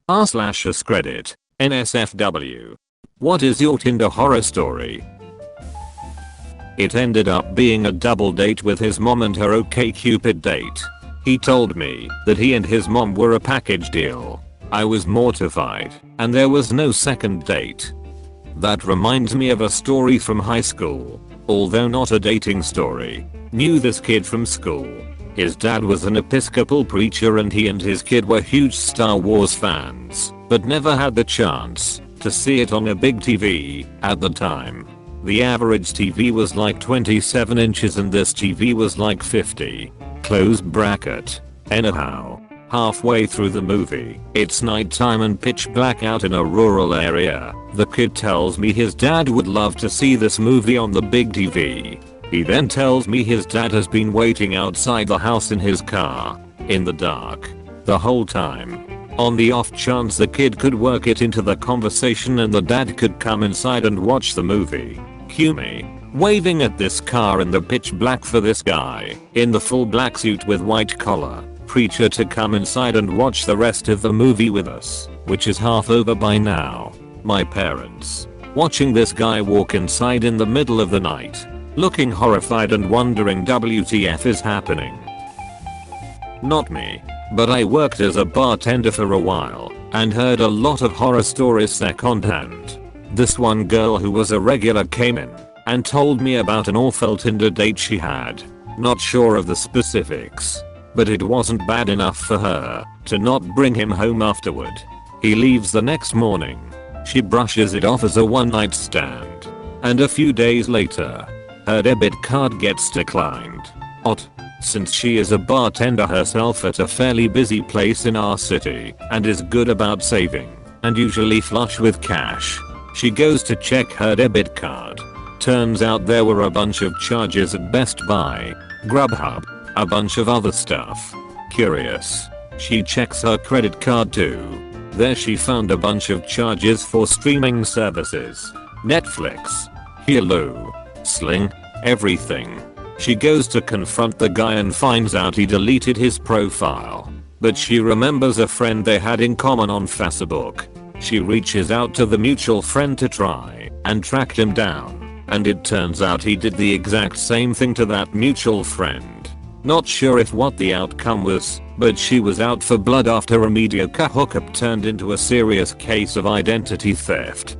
r/AskReddit NSFW. What is your Tinder horror story? It ended up being a double date with his mom and her OkCupid date. He told me that he and his mom were a package deal. I was mortified, and there was no second date. That reminds me of a story from high school. Although not a dating story. Knew this kid from school. His dad was an Episcopal preacher and he and his kid were huge Star Wars fans, but never had the chance to see it on a big TV at the time. The average TV was like 27 inches and this TV was like 50. Close bracket. Anyhow, halfway through the movie, it's nighttime and pitch black out in a rural area. The kid tells me his dad would love to see this movie on the big TV. He then tells me his dad has been waiting outside the house in his car, in the dark, the whole time. On the off chance the kid could work it into the conversation and the dad could come inside and watch the movie. Cue me waving at this car in the pitch black for this guy, in the full black suit with white collar, preacher to come inside and watch the rest of the movie with us, which is half over by now. My parents, watching this guy walk inside in the middle of the night, looking horrified and wondering WTF is happening. Not me, but I worked as a bartender for a while, and heard a lot of horror stories secondhand. This one girl who was a regular came in, and told me about an awful Tinder date she had. Not sure of the specifics, but it wasn't bad enough for her to not bring him home afterward. He leaves the next morning. She brushes it off as a one night stand. And a few days later, her debit card gets declined. Odd, since she is a bartender herself at a fairly busy place in our city and is good about saving and usually flush with cash. She goes to check her debit card. Turns out there were a bunch of charges at Best Buy, Grubhub, a bunch of other stuff. Curious. She checks her credit card too. There she found a bunch of charges for streaming services. Netflix, Hulu, Sling, everything. She goes to confront the guy and finds out he deleted his profile. But she remembers a friend they had in common on Facebook. She reaches out to the mutual friend to try and track him down. And it turns out he did the exact same thing to that mutual friend. Not sure if what the outcome was, but she was out for blood after a mediocre hookup turned into a serious case of identity theft.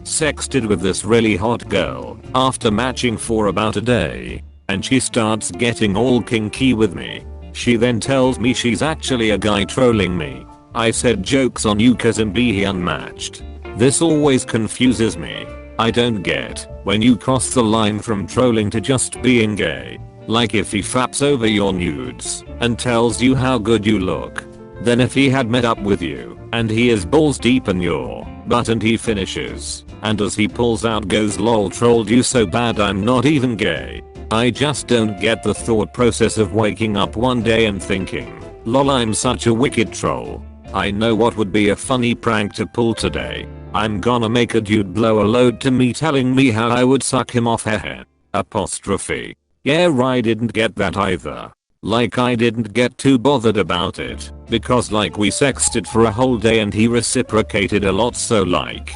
Sexted with this really hot girl after matching for about a day, and she starts getting all kinky with me. She then tells me she's actually a guy trolling me. I said jokes on you cause I'm be unmatched. This always confuses me. I don't get when you cross the line from trolling to just being gay. Like if he faps over your nudes and tells you how good you look. Then if he had met up with you and he is balls deep in your butt and he finishes and as he pulls out goes lol trolled you so bad I'm not even gay. I just don't get the thought process of waking up one day and thinking, lol I'm such a wicked troll. I know what would be a funny prank to pull today. I'm gonna make a dude blow a load to me telling me how I would suck him off hair. Apostrophe. Yeah, I didn't get that either. Like I didn't get too bothered about it because like we sexted for a whole day and he reciprocated a lot so like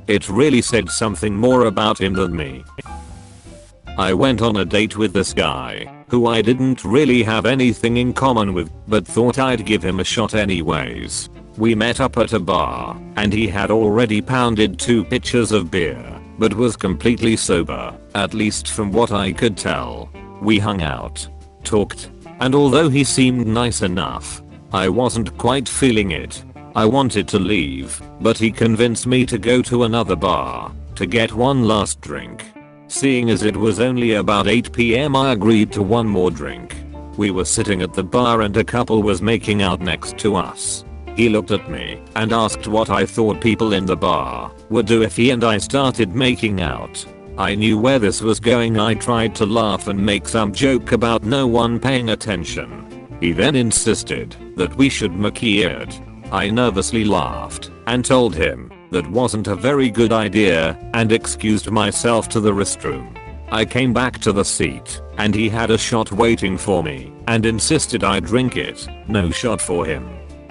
it really said something more about him than me. I went on a date with this guy who I didn't really have anything in common with but thought I'd give him a shot anyways. We met up at a bar and he had already pounded 2 pitchers of beer but was completely sober, at least from what I could tell. We hung out, talked, and although he seemed nice enough, I wasn't quite feeling it. I wanted to leave, but he convinced me to go to another bar to get one last drink. Seeing as it was only about 8 PM I agreed to one more drink. We were sitting at the bar and a couple was making out next to us. He looked at me and asked what I thought people in the bar would do if he and I started making out. I knew where this was going. I tried to laugh and make some joke about no one paying attention. He then insisted that we should make it. I nervously laughed and told him that wasn't a very good idea and excused myself to the restroom. I came back to the seat and he had a shot waiting for me and insisted I drink it. No shot for him.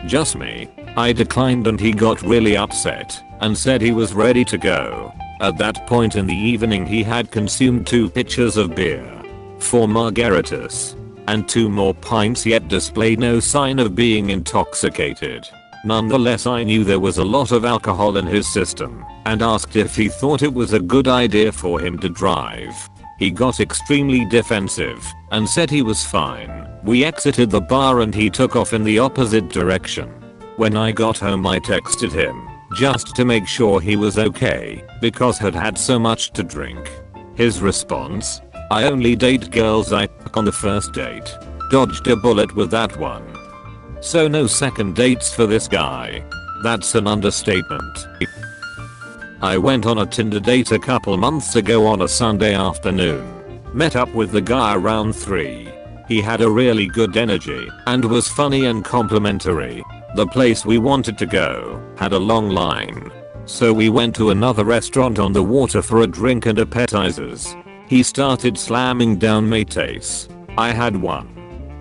Just me. I declined and he got really upset and said he was ready to go. At that point in the evening he had consumed 2 pitchers of beer, 4 margaritas, and 2 more pints, yet displayed no sign of being intoxicated. Nonetheless, I knew there was a lot of alcohol in his system and asked if he thought it was a good idea for him to drive. He got extremely defensive and said he was fine. We exited the bar and he took off in the opposite direction. When I got home I texted him just to make sure he was okay because had had so much to drink. His response: "I only date girls I fuck on the first date." Dodged a bullet with that one. So no second dates for this guy. That's an understatement. I went on a Tinder date a couple months ago on a Sunday afternoon. Met up with the guy around 3. He had a really good energy and was funny and complimentary. The place we wanted to go had a long line, so we went to another restaurant on the water for a drink and appetizers. He started slamming down metes. I had 1.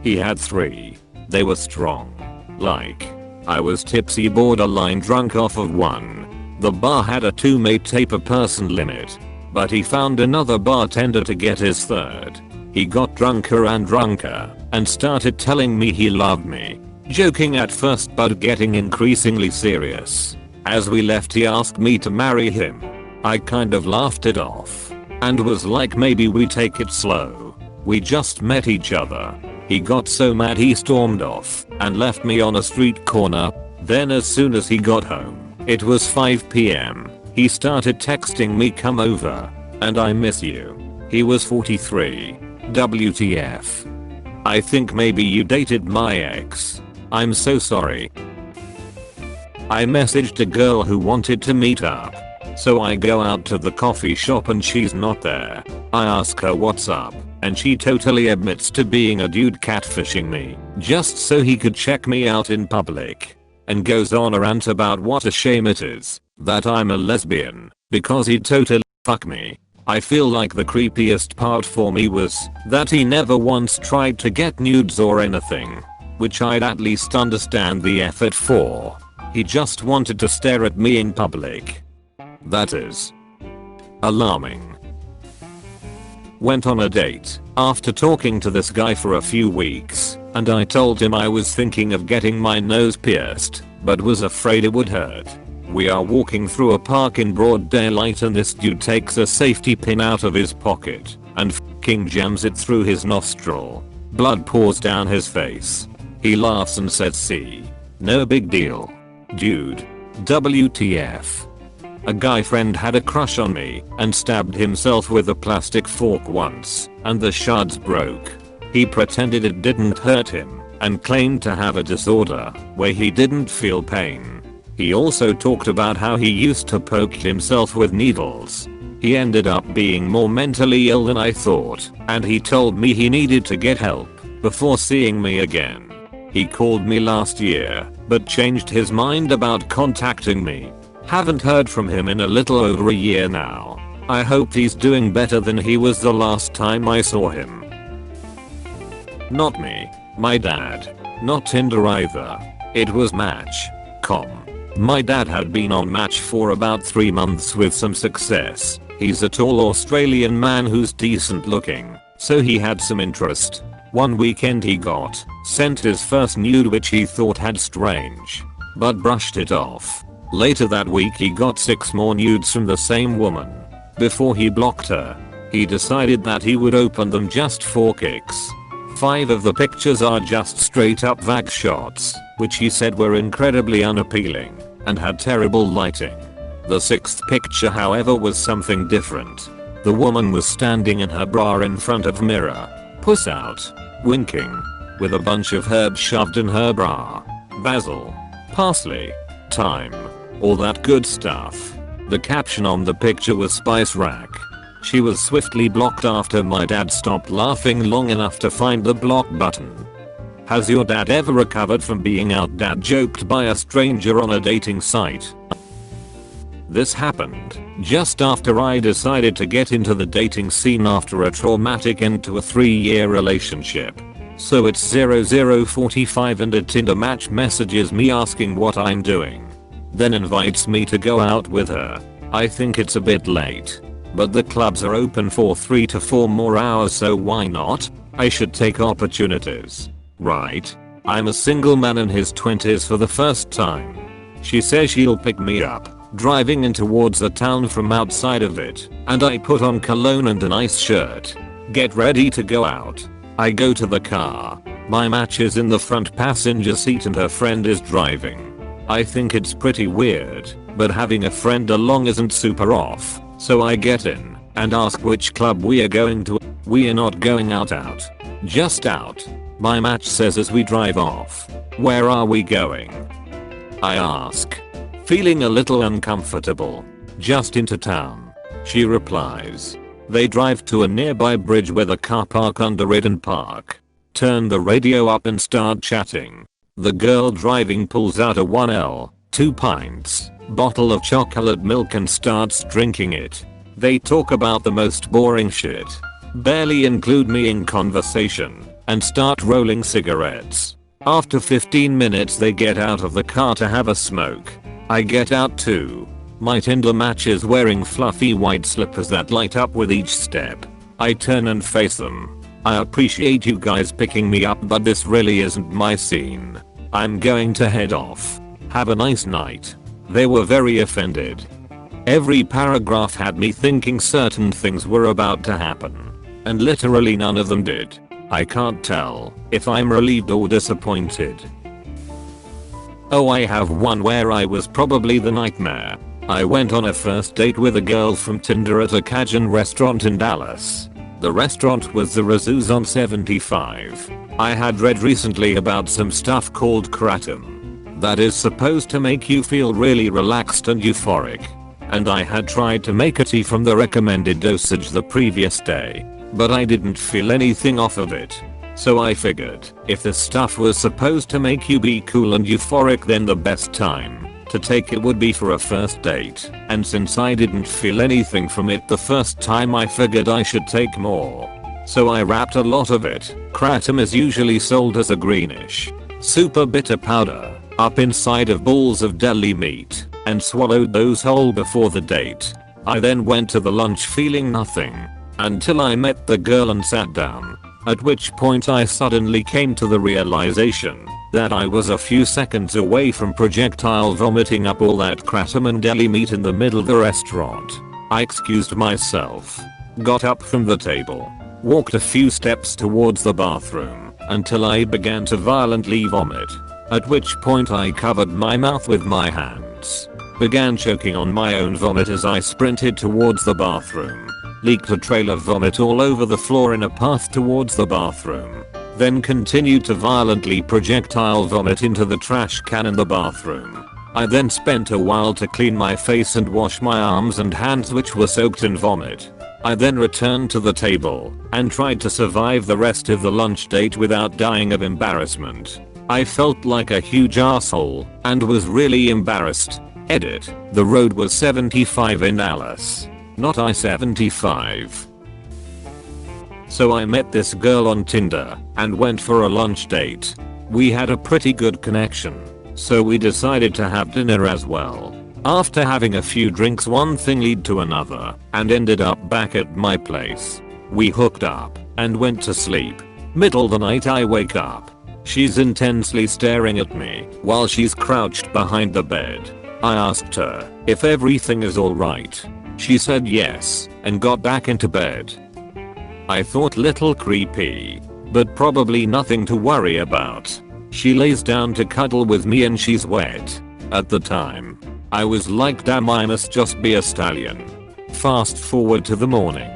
He had 3. They were strong. Like, I was tipsy, borderline drunk off of 1. The bar had a 2 mate per person limit, but he found another bartender to get his 3rd. He got drunker and drunker and started telling me he loved me. Joking at first but getting increasingly serious. As we left he asked me to marry him. I kind of laughed it off and was like, maybe we take it slow. We just met each other. He got so mad he stormed off and left me on a street corner. Then as soon as he got home, it was 5 PM, he started texting me, "Come over and I miss you." He was 43. WTF. I think maybe you dated my ex. I'm so sorry. I messaged a girl who wanted to meet up. So I go out to the coffee shop and she's not there. I ask her what's up and she totally admits to being a dude catfishing me just so he could check me out in public, and goes on a rant about what a shame it is that I'm a lesbian because he'd totally fuck me. I feel like the creepiest part for me was that he never once tried to get nudes or anything, which I'd at least understand the effort for. He just wanted to stare at me in public. That is alarming. Went on a date after talking to this guy for a few weeks, and I told him I was thinking of getting my nose pierced, but was afraid it would hurt. We are walking through a park in broad daylight and this dude takes a safety pin out of his pocket and f***ing jams it through his nostril. Blood pours down his face. He laughs and says, "See? No big deal. Dude. WTF. A guy friend had a crush on me and stabbed himself with a plastic fork once, and the shards broke. He pretended it didn't hurt him and claimed to have a disorder where he didn't feel pain. He also talked about how he used to poke himself with needles. He ended up being more mentally ill than I thought, and he told me he needed to get help before seeing me again. He called me last year, but changed his mind about contacting me. Haven't heard from him in a little over a year now. I hope he's doing better than he was the last time I saw him." Not me. My dad. Not Tinder either. It was Match.com. My dad had been on Match for about 3 months with some success. He's a tall Australian man who's decent looking, so he had some interest. One weekend he got sent his first nude, which he thought had strange, but brushed it off. Later that week he got 6 more nudes from the same woman. Before he blocked her, he decided that he would open them just for kicks. 5 of the pictures are just straight up vag shots, which he said were incredibly unappealing and had terrible lighting. The 6th picture, however, was something different. The woman was standing in her bra in front of mirror, puss out, winking, with a bunch of herbs shoved in her bra. Basil, parsley, thyme, all that good stuff. The caption on the picture was "Spice Rack." She was swiftly blocked after my dad stopped laughing long enough to find the block button. Has your dad ever recovered from being out dad joked by a stranger on a dating site? This happened just after I decided to get into the dating scene after a traumatic end to a 3-year relationship. So it's 00:45 and a Tinder match messages me asking what I'm doing. Then invites me to go out with her. I think it's a bit late, but the clubs are open for 3 to 4 more hours, so why not? I should take opportunities, right? I'm a single man in his 20s for the first time. She says she'll pick me up, driving in towards the town from outside of it, and I put on cologne and a nice shirt. Get ready to go out. I go to the car. My match is in the front passenger seat and her friend is driving. I think it's pretty weird, but having a friend along isn't super off, so I get in and ask which club we are going to. We are not going out, just out. My match says as we drive off. Where are we going? I ask, feeling a little uncomfortable. Just into town. She replies. They drive to a nearby bridge with a car park under it and park. Turn the radio up and start chatting. The girl driving pulls out a 1L, 2 pints, bottle of chocolate milk and starts drinking it. They talk about the most boring shit. Barely include me in conversation, and start rolling cigarettes. After 15 minutes they get out of the car to have a smoke. I get out too. My Tinder match is wearing fluffy white slippers that light up with each step. I turn and face them. I appreciate you guys picking me up, but this really isn't my scene. I'm going to head off. Have a nice night. They were very offended. Every paragraph had me thinking certain things were about to happen, and literally none of them did. I can't tell if I'm relieved or disappointed. Oh, I have one where I was probably the nightmare. I went on a first date with a girl from Tinder at a Cajun restaurant in Dallas. The restaurant was the Razoo's on 75. I had read recently about some stuff called kratom that is supposed to make you feel really relaxed and euphoric. And I had tried to make a tea from the recommended dosage the previous day, but I didn't feel anything off of it. So I figured, if the stuff was supposed to make you be cool and euphoric, then the best time to take it would be for a first date. And since I didn't feel anything from it the first time, I figured I should take more. So I wrapped a lot of it. Kratom is usually sold as a greenish, super bitter powder, up inside of balls of deli meat, and swallowed those whole before the date. I then went to the lunch feeling nothing, until I met the girl and sat down. At which point I suddenly came to the realization that I was a few seconds away from projectile vomiting up all that kratom and deli meat in the middle of the restaurant. I excused myself, got up from the table, walked a few steps towards the bathroom until I began to violently vomit. At which point I covered my mouth with my hands, began choking on my own vomit as I sprinted towards the bathroom, leaked a trail of vomit all over the floor in a path towards the bathroom, then continued to violently projectile vomit into the trash can in the bathroom. I then spent a while to clean my face and wash my arms and hands, which were soaked in vomit. I then returned to the table and tried to survive the rest of the lunch date without dying of embarrassment. I felt like a huge asshole and was really embarrassed. Edit. The road was 75 in Dallas, not I-75. So I met this girl on Tinder and went for a lunch date. We had a pretty good connection, so we decided to have dinner as well. After having a few drinks, one thing led to another and ended up back at my place. We hooked up and went to sleep. Middle of the night I wake up. She's intensely staring at me while she's crouched behind the bed. I asked her if everything is alright. She said yes and got back into bed. I thought little creepy, but probably nothing to worry about. She lays down to cuddle with me and she's wet. At the time, I was like, damn, I must just be a stallion. Fast forward to the morning.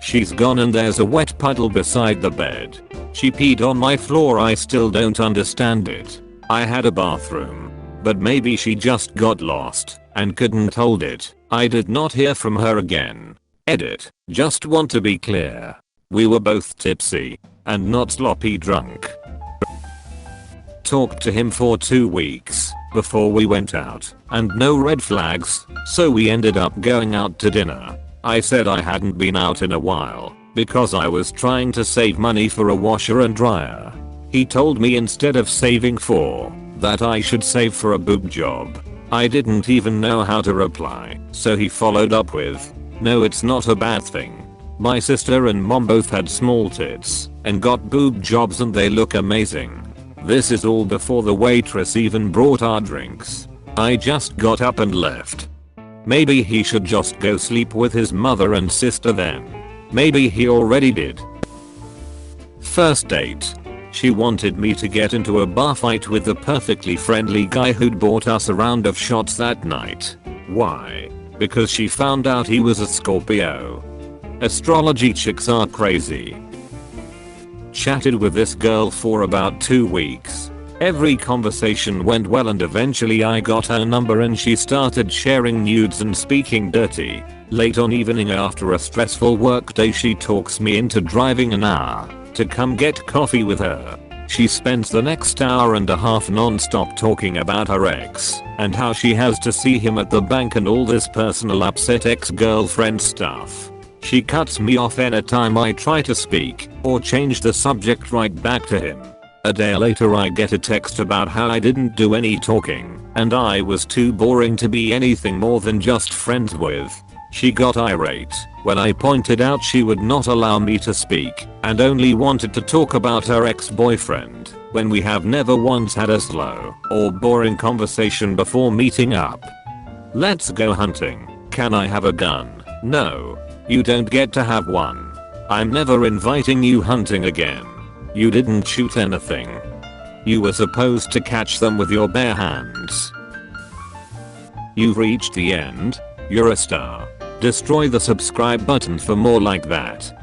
She's gone and there's a wet puddle beside the bed. She peed on my floor. I still don't understand it. I had a bathroom, but maybe she just got lost and couldn't hold it. I did not hear from her again. Edit. Just want to be clear. We were both tipsy and not sloppy drunk. Talked to him for 2 weeks before we went out, and no red flags, so we ended up going out to dinner. I said I hadn't been out in a while because I was trying to save money for a washer and dryer. He told me instead of saving for that I should save for a boob job. I didn't even know how to reply, so he followed up with, "No, it's not a bad thing. My sister and mom both had small tits and got boob jobs and they look amazing." This is all before the waitress even brought our drinks. I just got up and left. Maybe he should just go sleep with his mother and sister then. Maybe he already did. First date. She wanted me to get into a bar fight with the perfectly friendly guy who'd bought us a round of shots that night. Why? Because she found out he was a Scorpio. Astrology chicks are crazy. Chatted with this girl for about 2 weeks. Every conversation went well and eventually I got her number and she started sharing nudes and speaking dirty. Late on evening after a stressful work day she talks me into driving an hour to come get coffee with her. She spends the next hour and a half non-stop talking about her ex and how she has to see him at the bank and all this personal upset ex-girlfriend stuff. She cuts me off anytime I try to speak or change the subject right back to him. A day later I get a text about how I didn't do any talking and I was too boring to be anything more than just friends with. She got irate when I pointed out she would not allow me to speak and only wanted to talk about her ex-boyfriend when we have never once had a slow or boring conversation before meeting up. Let's go hunting. Can I have a gun? No. You don't get to have one. I'm never inviting you hunting again. You didn't shoot anything. You were supposed to catch them with your bare hands. You've reached the end. You're a star. Destroy the subscribe button for more like that.